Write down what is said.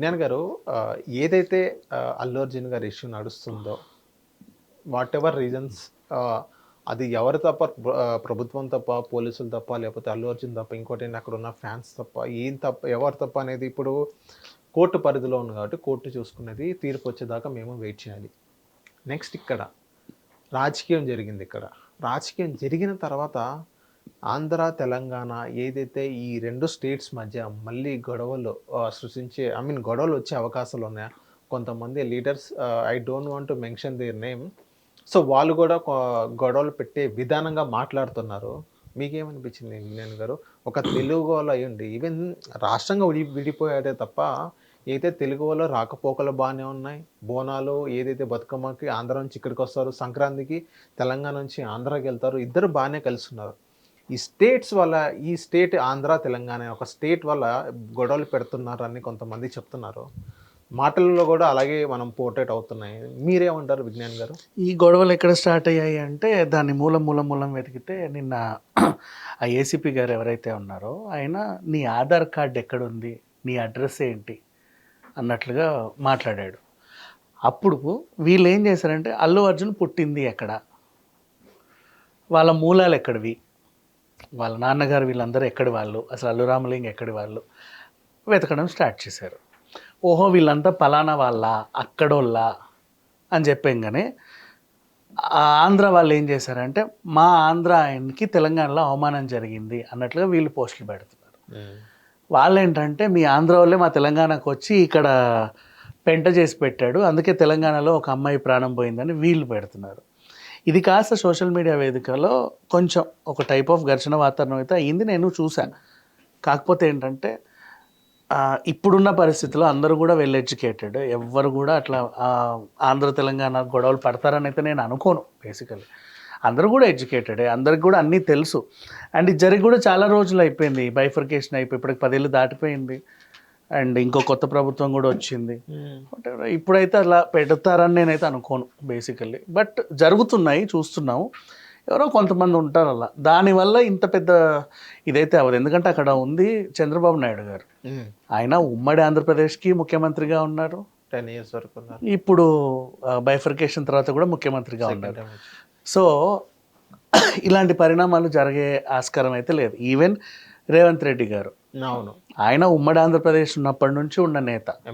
విజ్ఞాన్ గారు ఏదైతే అల్లు అర్జున్ గారి ఇష్యూ నడుస్తుందో వాట్ ఎవర్ రీజన్స్ అది ఎవరు తప్ప ప్రభుత్వం తప్ప పోలీసులు తప్ప లేకపోతే అల్లు అర్జున్ తప్ప ఇంకోటి అక్కడ ఉన్న ఫ్యాన్స్ తప్ప ఏం తప్ప ఎవరు తప్ప అనేది ఇప్పుడు కోర్టు పరిధిలో ఉంది కాబట్టి కోర్టు చూసుకునేది తీర్పు వచ్చేదాకా మేము వెయిట్ చేయాలి. నెక్స్ట్ ఇక్కడ రాజకీయం జరిగింది. ఇక్కడ రాజకీయం జరిగిన తర్వాత ఆంధ్ర తెలంగాణ ఏదైతే ఈ రెండు స్టేట్స్ మధ్య మళ్ళీ గొడవలు సృష్టించే గొడవలు వచ్చే అవకాశాలు ఉన్నాయా? కొంతమంది leaders, I don't want to mention their name, so వాళ్ళు కూడా గొడవలు పెట్టే విధానంగా మాట్లాడుతున్నారు. మీకేమనిపించింది విజ్ఞాన్ గారు? ఒక తెలుగు వాళ్ళు అయ్యుండి ఈవెన్ రాష్ట్రంగా విడిపోయాడే తప్ప ఏదైతే తెలుగు వాళ్ళు రాకపోకలు బాగానే ఉన్నాయి. బోనాలు ఏదైతే బతుకమ్మకి ఆంధ్ర నుంచి ఇక్కడికి వస్తారు, సంక్రాంతికి తెలంగాణ నుంచి ఆంధ్రాకి వెళ్తారు, ఇద్దరు బాగానే కలిసి ఉన్నారు. ఈ స్టేట్స్ వల్ల, ఈ స్టేట్ ఆంధ్ర తెలంగాణ ఒక స్టేట్ వల్ల గొడవలు పెడుతున్నారని కొంతమంది చెప్తున్నారు. మాటల్లో కూడా అలాగే మనం పోర్ట్రేట్ అవుతున్నాయి. మీరేమంటారు విజ్ఞాన్ గారు? ఈ గొడవలు ఎక్కడ స్టార్ట్ అయ్యాయి అంటే దాన్ని మూలం వెతికితే నిన్న ఆ ఏసీపీ గారు ఎవరైతే ఉన్నారో ఆయన నీ ఆధార్ కార్డ్ ఎక్కడుంది, నీ అడ్రస్ ఏంటి అన్నట్లుగా మాట్లాడాడు. అప్పుడు వీళ్ళు ఏం చేశారంటే అల్లు అర్జున్ పుట్టింది ఎక్కడ, వాళ్ళ మూలాలు ఎక్కడివి, వాళ్ళ నాన్నగారు వీళ్ళందరూ ఎక్కడి వాళ్ళు, అసలు అల్లు రామలింగ ఎక్కడి వాళ్ళు వెతకడం స్టార్ట్ చేశారు. ఓహో వీళ్ళంతా పలానా వాళ్ళ అక్కడోళ్ళ అని చెప్పంగానే ఆంధ్ర వాళ్ళు ఏం చేశారంటే మా ఆంధ్ర ఆయనకి తెలంగాణలో అవమానం జరిగింది అన్నట్లుగా వీళ్ళు పోస్టులు పెడుతున్నారు. వాళ్ళు ఏంటంటే మీ ఆంధ్ర వాళ్ళే మా తెలంగాణకు వచ్చి ఇక్కడ పెంట చేసి పెట్టాడు, అందుకే తెలంగాణలో ఒక అమ్మాయి ప్రాణం పోయిందని వీళ్ళు పెడుతున్నారు. ఇది కాస్త సోషల్ మీడియా వేదికలో కొంచెం ఒక టైప్ ఆఫ్ ఘర్షణ వాతావరణం అయితే అయ్యింది, నేను చూశాను. కాకపోతే ఏంటంటే ఇప్పుడున్న పరిస్థితిలో అందరూ కూడా వెల్ ఎడ్యుకేటెడ్, ఎవ్వరు కూడా అట్లా ఆంధ్ర తెలంగాణ గొడవలు పడతారని అయితే నేను అనుకోను. బేసికలీ అందరూ కూడా ఎడ్యుకేటెడే, అందరికి కూడా అన్నీ తెలుసు. అండ్ ఇది జరిగి కూడా చాలా రోజులు అయిపోయింది, బైఫర్కేషన్ అయిపోయి ఇప్పటికి 10 ఏళ్ళు దాటిపోయింది. అండ్ ఇంకో కొత్త ప్రభుత్వం కూడా వచ్చింది. ఇప్పుడైతే అలా పెడతారని నేనైతే అనుకోను బేసికల్లీ. బట్ జరుగుతున్నాయి, చూస్తున్నాము. ఎవరో కొంతమంది ఉంటారు అలా, దానివల్ల ఇంత పెద్ద ఇదైతే అవ్వదు. ఎందుకంటే అక్కడ ఉంది చంద్రబాబు నాయుడు గారు, ఆయన ఉమ్మడి ఆంధ్రప్రదేశ్కి ముఖ్యమంత్రిగా ఉన్నారు, 10 years వరకు ఇప్పుడు బైఫర్కేషన్ తర్వాత కూడా ముఖ్యమంత్రిగా ఉన్నారు. సో ఇలాంటి పరిణామాలు జరిగే ఆస్కారం అయితే లేదు. ఈవెన్ రేవంత్ రెడ్డి గారు, అవును, ఆయన ఉమ్మడి ఆంధ్రప్రదేశ్ ఉన్నప్పటి నుంచి ఉన్న నేత.